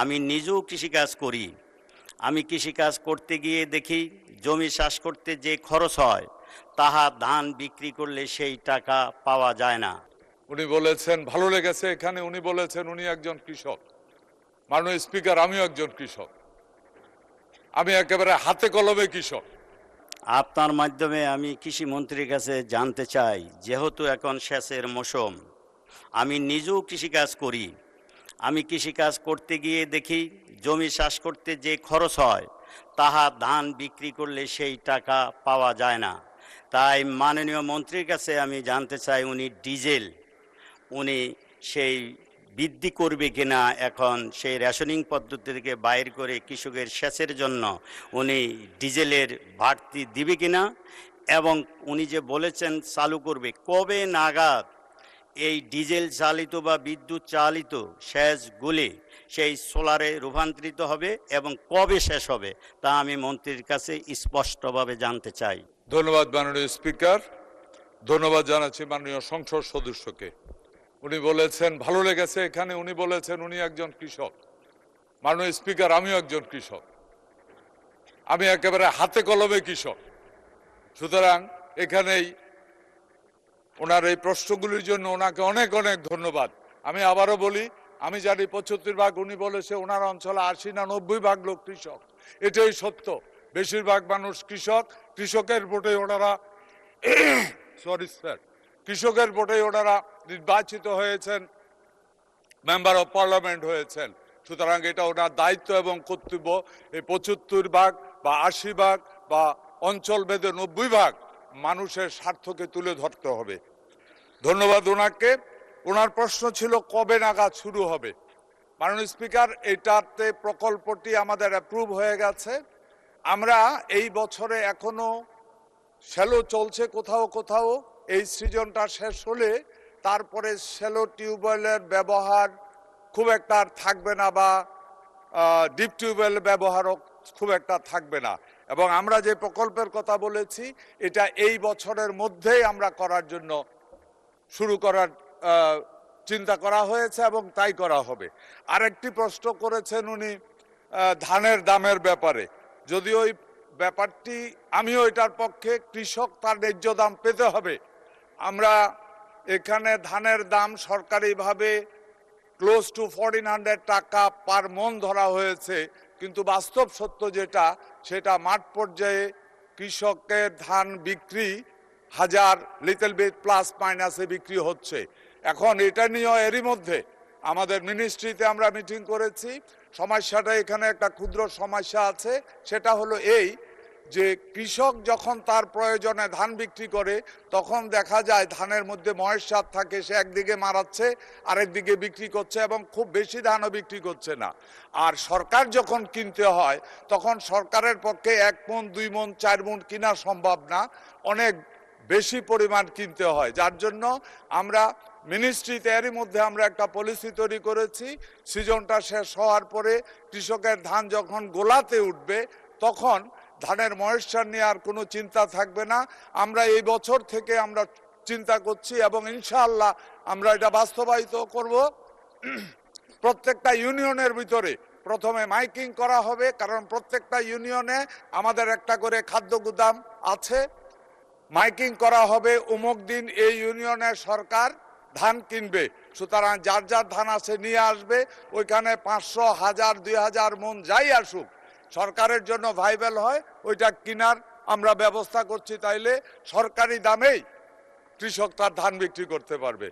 আমি নিজেও কৃষিকাজ করি। আমি কৃষিকাজ করতে গিয়ে দেখি জমি চাষ করতে যে খরচ হয় তাহা ধান বিক্রি করলে সেই টাকা পাওয়া যায় না। উনি বলেছেন ভালো লেগেছে এখানে, উনি বলেছেন উনি একজন কৃষক। মাননীয় স্পিকার, আমিও একজন কৃষক, আমি একেবারে হাতে কলমে কৃষক। আপনার মাধ্যমে আমি কৃষি মন্ত্রীর কাছে জানতে চাই, যেহেতু এখন সেচের মৌসুম, আমি নিজেও কৃষিকাজ করি। আমি কৃষিকাজ করতে গিয়ে দেখি জমি চাষ করতে যে খরচ হয় তাহা ধান বিক্রি করলে সেই টাকা পাওয়া যায় না। তাই মাননীয় মন্ত্রীর কাছে আমি জানতে চাই উনি সেই বৃদ্ধি করবে কিনা, এখন সেই রেশনিং পদ্ধতি থেকে বাইর করে কৃষকের সেচের জন্য উনি ডিজেলের বাড়তি দিবে কিনা, এবং উনি যে বলেছেন চালু করবে, কবে নাগাদ এই ডিজেল চালিত বা বিদ্যুৎ চালিত সেচগুলি সেই সোলারে রূপান্তরিত হবে এবং কবে শেষ হবে তা আমি মন্ত্রীর কাছে স্পষ্টভাবে জানতে চাই। ধন্যবাদ মাননীয় স্পিকার, ধন্যবাদ জানাচ্ছি মাননীয় সংসদ সদস্যকে। উনি বলেছেন ভালো লেগেছে এখানে, উনি বলেছেন উনি একজন কৃষক। মাননীয় স্পিকার, আমিও একজন কৃষক, আমি একেবারে হাতে কলমে কৃষক। সুতরাং এখানেই ওনার এই প্রশ্নগুলির জন্য ওনাকে অনেক অনেক ধন্যবাদ। আমি আবারও বলি, আমি জানি 75 ভাগ, উনি বলেছে ওনার অঞ্চলে 80 না 90 ভাগ লোক কৃষক। এটাই সত্য, বেশিরভাগ মানুষ কৃষক। কৃষকের ভোটে ওনারা কৃষকের ভোটে ওনারা নির্বাচিত হয়েছেন, মেম্বার অফ পার্লামেন্ট হয়েছেন। সুতরাং এটা ওনার দায়িত্ব এবং কর্তব্য, এই 75 ভাগ বা 80 ভাগ বা অঞ্চল ভেদে 90 ভাগ মানুষের স্বার্থকে তুলে ধরতে হবে। ধন্যবাদ ওনাকে। ওনার প্রশ্ন ছিল কবে নাগাদ শুরু হবে। মাননীয় স্পিকার, এটাতে প্রকল্পটি আমাদের অ্যাপ্রুভ হয়ে গেছে। আমরা এই বছরে এখনো শ্যালো চলছে কোথাও কোথাও। এই সিজনটা শেষ হলে তারপরে শ্যালো টিউবওয়েলের ব্যবহার খুব একটা আর থাকবে না, বা ডিপ টিউবওয়েল ব্যবহারও খুব একটা থাকবে না। এবং আমরা যে প্রকল্পের কথা বলেছি এটা এই বছরের মধ্যেই আমরা করার জন্য শুরু করার চিন্তা করা হয়েছে এবং তাই করা হবে। আরেকটি প্রশ্ন করেছেন উনি ধানের দামের ব্যাপারে। যদিও ওই ব্যাপারটি, আমিও এটার পক্ষে, কৃষক তার ন্যায্য দাম পেতে হবে। আমরা এখানে ধানের দাম সরকারিভাবে ক্লোজ টু 1400 টাকা পার মন ধরা হয়েছে, কিন্তু বাস্তব সত্য যেটা, সেটা মাঠ পর্যায়ে কৃষকের ধান বিক্রি 1000 লিটল বিট প্লাস মাইনাসে বিক্রি হচ্ছে। এখন এটা নিয়েও এরই মধ্যে আমাদের মিনিস্ট্রিতে আমরা মিটিং করেছি। সমস্যাটা এখানে একটা ক্ষুদ্র সমস্যা আছে, সেটা হলো এই যে কৃষক যখন তার প্রয়োজনে ধান বিক্রি করে তখন দেখা যায় ধানের মধ্যে মহেশ সার থাকে, সে একদিকে মারাচ্ছে আরেকদিকে বিক্রি করছে এবং খুব বেশি ধানও বিক্রি করছে না। আর সরকার যখন কিনতে হয় তখন সরকারের পক্ষে 1 মণ 2 মণ 4 মণ কিনা সম্ভব না, অনেক বেশি পরিমাণ কিনতে হয়। যার জন্য আমরা মিনিস্ট্রিতে এরই মধ্যে আমরা একটা পলিসি তৈরি করেছি, সিজনটা শেষ হওয়ার পরে কৃষকের ধান যখন গোলাতে উঠবে তখন ধানের ময়েশ্চার নিয়ে আর কোনো চিন্তা থাকবে না। আমরা এই বছর থেকে আমরা চিন্তা করছি এবং ইনশাআল্লাহ আমরা এটা বাস্তবায়িত করব। প্রত্যেকটা ইউনিয়নের ভিতরে প্রথমে মাইকিং করা হবে, কারণ প্রত্যেকটা ইউনিয়নে আমাদের একটা করে খাদ্য গুদাম আছে। মাইকিং করা হবে অমুক দিন এই ইউনিয়নের সরকার ধান কিনবে, সুতরাং যার যার ধান আছে নিয়ে আসবে। ওইখানে 500, 1000, 2000 মণ যাই আসুক, সরকারের জন্য ভাইবেল হয় ওইটা কিনার আমরা ব্যবস্থা করছি, তাইলে সরকারি দামেই কৃষক তার ধান বিক্রি করতে পারবে।